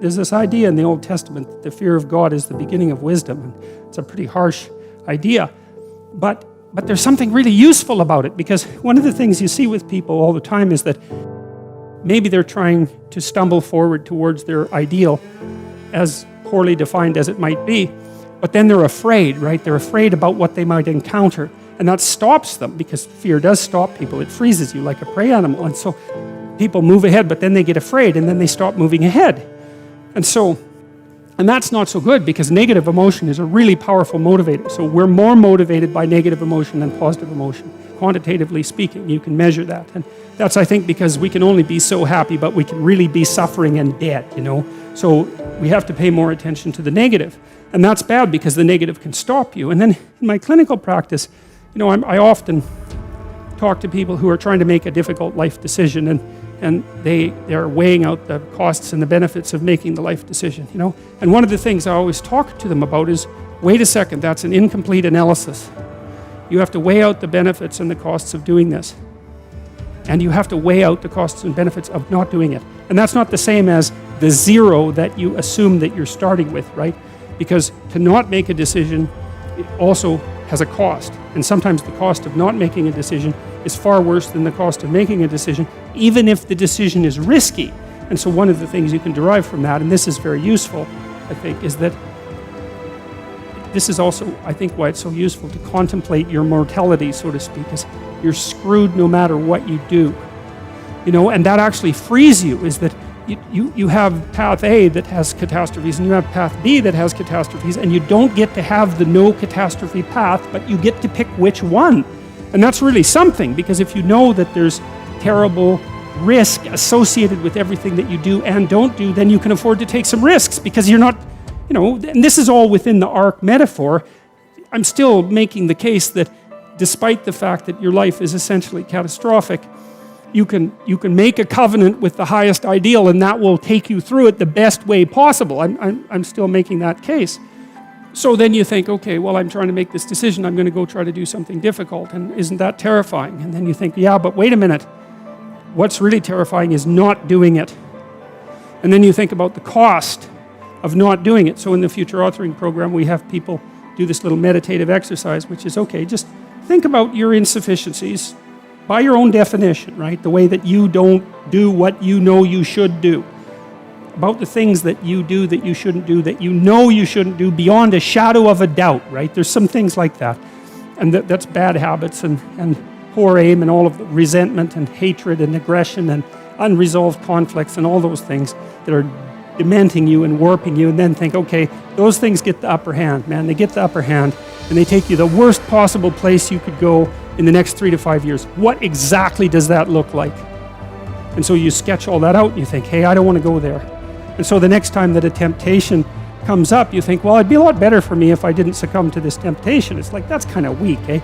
there's this idea in the Old Testament that the fear of God is the beginning of wisdom. And it's a pretty harsh idea. But there's something really useful about it, because one of the things you see with people all the time is that maybe they're trying to stumble forward towards their ideal, as poorly defined as it might be, but then they're afraid, right? They're afraid about what they might encounter, and that stops them, because fear does stop people. It freezes you like a prey animal, and so people move ahead, but then they get afraid, and then they stop moving ahead. And that's not so good, because negative emotion is a really powerful motivator. So we're more motivated by negative emotion than positive emotion. Quantitatively speaking, you can measure that. And that's, I think, because we can only be so happy, but we can really be suffering and dead, you know. So we have to pay more attention to the negative. And that's bad, because the negative can stop you. And then in my clinical practice, you know, I often talk to people who are trying to make a difficult life decision, and they're weighing out the costs and the benefits of making the life decision, you know. And one of the things I always talk to them about is, wait a second, that's an incomplete analysis. You have to weigh out the benefits and the costs of doing this. And you have to weigh out the costs and benefits of not doing it. And that's not the same as the zero that you assume that you're starting with, right? Because to not make a decision also has a cost. And sometimes the cost of not making a decision is far worse than the cost of making a decision, even if the decision is risky. And so one of the things you can derive from that, and this is very useful, I think, is that this is also, I think, why it's so useful to contemplate your mortality, so to speak, is you're screwed no matter what you do. You know, and that actually frees you, is that you have path A that has catastrophes, and you have path B that has catastrophes, and you don't get to have the no catastrophe path, but you get to pick which one. And that's really something, because if you know that there's terrible risk associated with everything that you do and don't do, then you can afford to take some risks, because you're not, you know, and this is all within the ark metaphor. I'm still making the case that despite the fact that your life is essentially catastrophic, you can make a covenant with the highest ideal, and that will take you through it the best way possible. I'm still making that case. So then you think, okay, well, I'm trying to make this decision. I'm going to go try to do something difficult, and isn't that terrifying? And then you think, yeah, but wait a minute. What's really terrifying is not doing it. And then you think about the cost of not doing it. So in the future authoring program, we have people do this little meditative exercise, which is, okay, just think about your insufficiencies by your own definition, right? The way that you don't do what you know you should do. About the things that you do that you shouldn't do, that you know you shouldn't do beyond a shadow of a doubt, right? There's some things like that. And that's bad habits and poor aim and all of the resentment and hatred and aggression and unresolved conflicts and all those things that are dementing you and warping you, and then think, okay, those things get the upper hand, man. They get the upper hand, and they take you the worst possible place you could go in the next 3 to 5 years. What exactly does that look like? And so you sketch all that out, and you think, hey, I don't want to go there. And so the next time that a temptation comes up, you think, well, it'd be a lot better for me if I didn't succumb to this temptation. It's like, that's kind of weak, eh?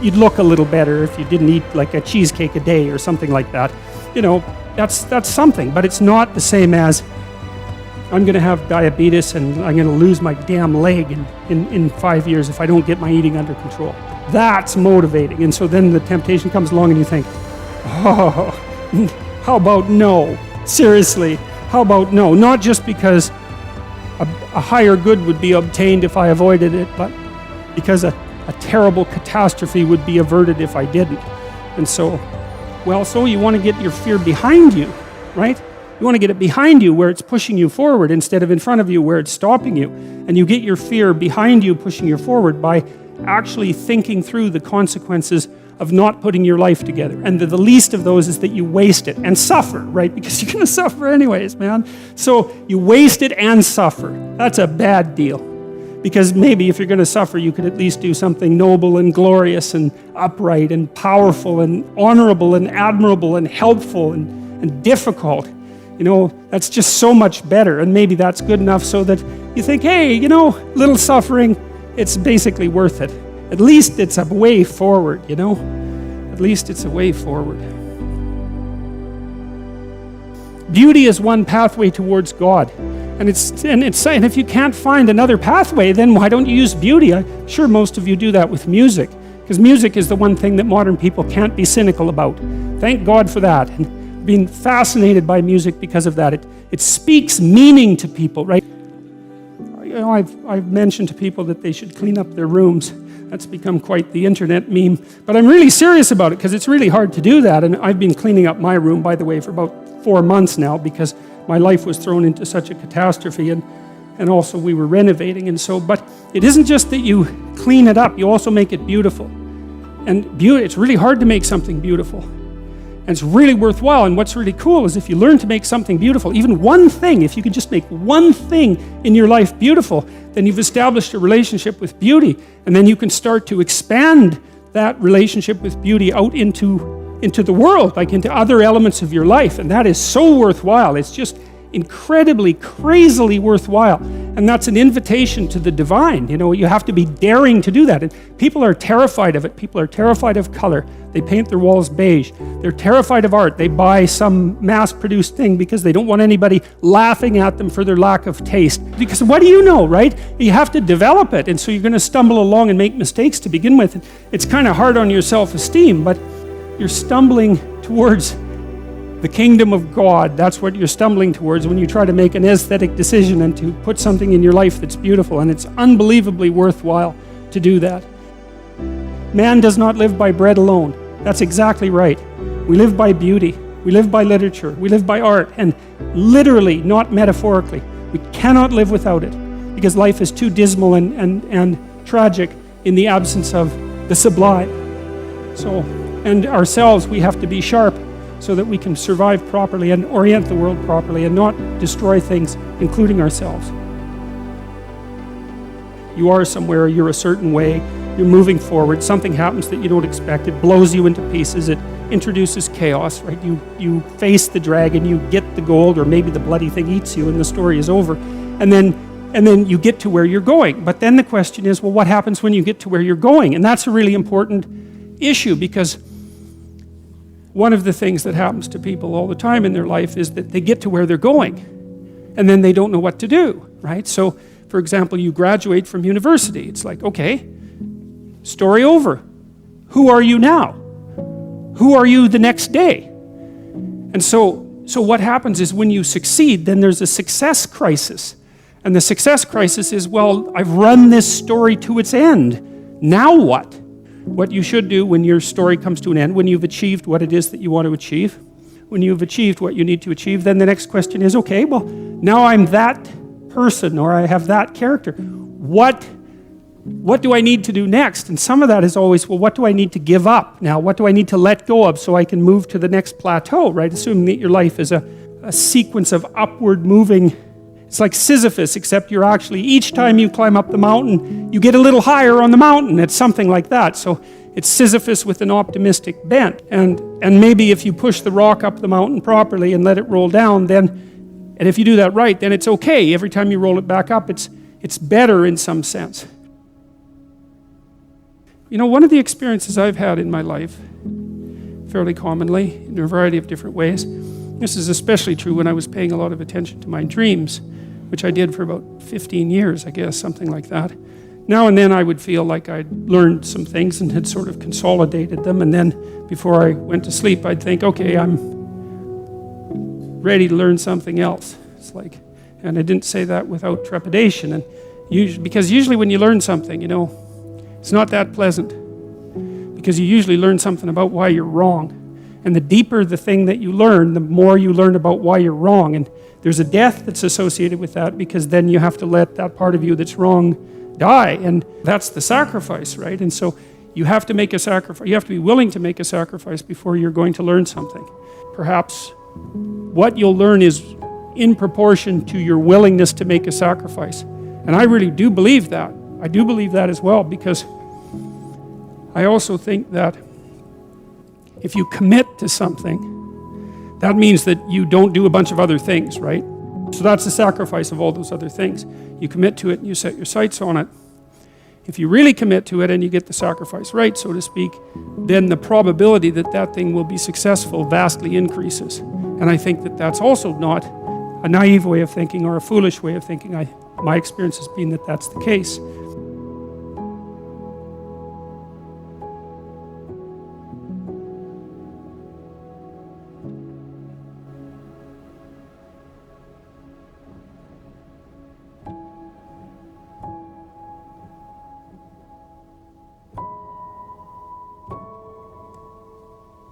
You'd look a little better if you didn't eat like a cheesecake a day or something like that. You know, that's something, but it's not the same as, I'm going to have diabetes and I'm going to lose my damn leg in 5 years if I don't get my eating under control. That's motivating. And so then the temptation comes along and you think, oh, how about no? Seriously, how about no? Not just because a higher good would be obtained if I avoided it, but because a terrible catastrophe would be averted if I didn't. And so, well, so you want to get your fear behind you, right? You want to get it behind you where it's pushing you forward instead of in front of you where it's stopping you. And you get your fear behind you, pushing you forward by actually thinking through the consequences of not putting your life together. And the least of those is that you waste it and suffer, right? Because you're going to suffer anyways, man. So you waste it and suffer. That's a bad deal. Because maybe if you're going to suffer, you could at least do something noble and glorious and upright and powerful and honorable and admirable and helpful and difficult. You know, that's just so much better. And maybe that's good enough so that you think, hey, you know, little suffering, it's basically worth it. At least it's a way forward, you know? At least it's a way forward. Beauty is one pathway towards God. And if you can't find another pathway, then why don't you use beauty? I'm sure most of you do that with music, because music is the one thing that modern people can't be cynical about. Thank God for that. And been fascinated by music because of that. It speaks meaning to people, right? You know, I've mentioned to people that they should clean up their rooms. That's become quite the internet meme. But I'm really serious about it because it's really hard to do that. And I've been cleaning up my room, by the way, for about 4 months now because my life was thrown into such a catastrophe, and also we were renovating. And so, but it isn't just that you clean it up, you also make it beautiful. And it's really hard to make something beautiful. And it's really worthwhile. And what's really cool is if you learn to make something beautiful, even one thing, if you could just make one thing in your life beautiful, then you've established a relationship with beauty. And then you can start to expand that relationship with beauty out into the world, like into other elements of your life. And that is so worthwhile. It's just incredibly, crazily worthwhile. And that's an invitation to the divine. You know, you have to be daring to do that. And people are terrified of it. People are terrified of color. They paint their walls beige. They're terrified of art. They buy some mass-produced thing because they don't want anybody laughing at them for their lack of taste. Because what do you know, right? You have to develop it. And so you're going to stumble along and make mistakes to begin with. It's kind of hard on your self-esteem, but you're stumbling towards the kingdom of God. That's what you're stumbling towards when you try to make an aesthetic decision and to put something in your life that's beautiful. And it's unbelievably worthwhile to do that. Man does not live by bread alone. That's exactly right. We live by beauty. We live by literature. We live by art. And literally, not metaphorically. We cannot live without it because life is too dismal and tragic in the absence of the sublime. So, and ourselves, we have to be sharp so that we can survive properly and orient the world properly and not destroy things, including ourselves. You are somewhere, you're a certain way, you're moving forward, something happens that you don't expect, it blows you into pieces, it introduces chaos, right? You face the dragon, you get the gold, or maybe the bloody thing eats you and the story is over. And then you get to where you're going. But then the question is, well, what happens when you get to where you're going? And that's a really important issue because one of the things that happens to people all the time in their life is that they get to where they're going and then they don't know what to do, right? So, for example, you graduate from university. It's like, okay, story over. Who are you now? Who are you the next day? And so what happens is when you succeed, then there's a success crisis. And the success crisis is, well, I've run this story to its end. Now what? What you should do when your story comes to an end, when you've achieved what it is that you want to achieve, when you've achieved what you need to achieve, then the next question is, okay, well, now I'm that person or I have that character. What do I need to do next? And some of that is always, well, what do I need to give up now? What do I need to let go of so I can move to the next plateau, right? Assuming that your life is a sequence of upward moving. It's like Sisyphus, except you're actually, each time you climb up the mountain, you get a little higher on the mountain. It's something like that. So it's Sisyphus with an optimistic bent. And maybe if you push the rock up the mountain properly and let it roll down, and if you do that right, then it's okay. Every time you roll it back up, it's better in some sense. You know, one of the experiences I've had in my life, fairly commonly, in a variety of different ways, this is especially true when I was paying a lot of attention to my dreams, which I did for about 15 years, I guess, something like that. Now and then I would feel like I'd learned some things and had sort of consolidated them, and then before I went to sleep, I'd think, okay, I'm ready to learn something else. It's like, and I didn't say that without trepidation, and because usually when you learn something, you know, it's not that pleasant, because you usually learn something about why you're wrong. And the deeper the thing that you learn, the more you learn about why you're wrong. And there's a death that's associated with that, because then you have to let that part of you that's wrong die. And that's the sacrifice, right? And so you have to make a sacrifice. You have to be willing to make a sacrifice before you're going to learn something. Perhaps what you'll learn is in proportion to your willingness to make a sacrifice. And I really do believe that. I do believe that as well, because I also think that if you commit to something, that means that you don't do a bunch of other things, right? So that's the sacrifice of all those other things. You commit to it and you set your sights on it. If you really commit to it and you get the sacrifice right, so to speak, then the probability that that thing will be successful vastly increases. And I think that that's also not a naive way of thinking or a foolish way of thinking. My experience has been that that's the case.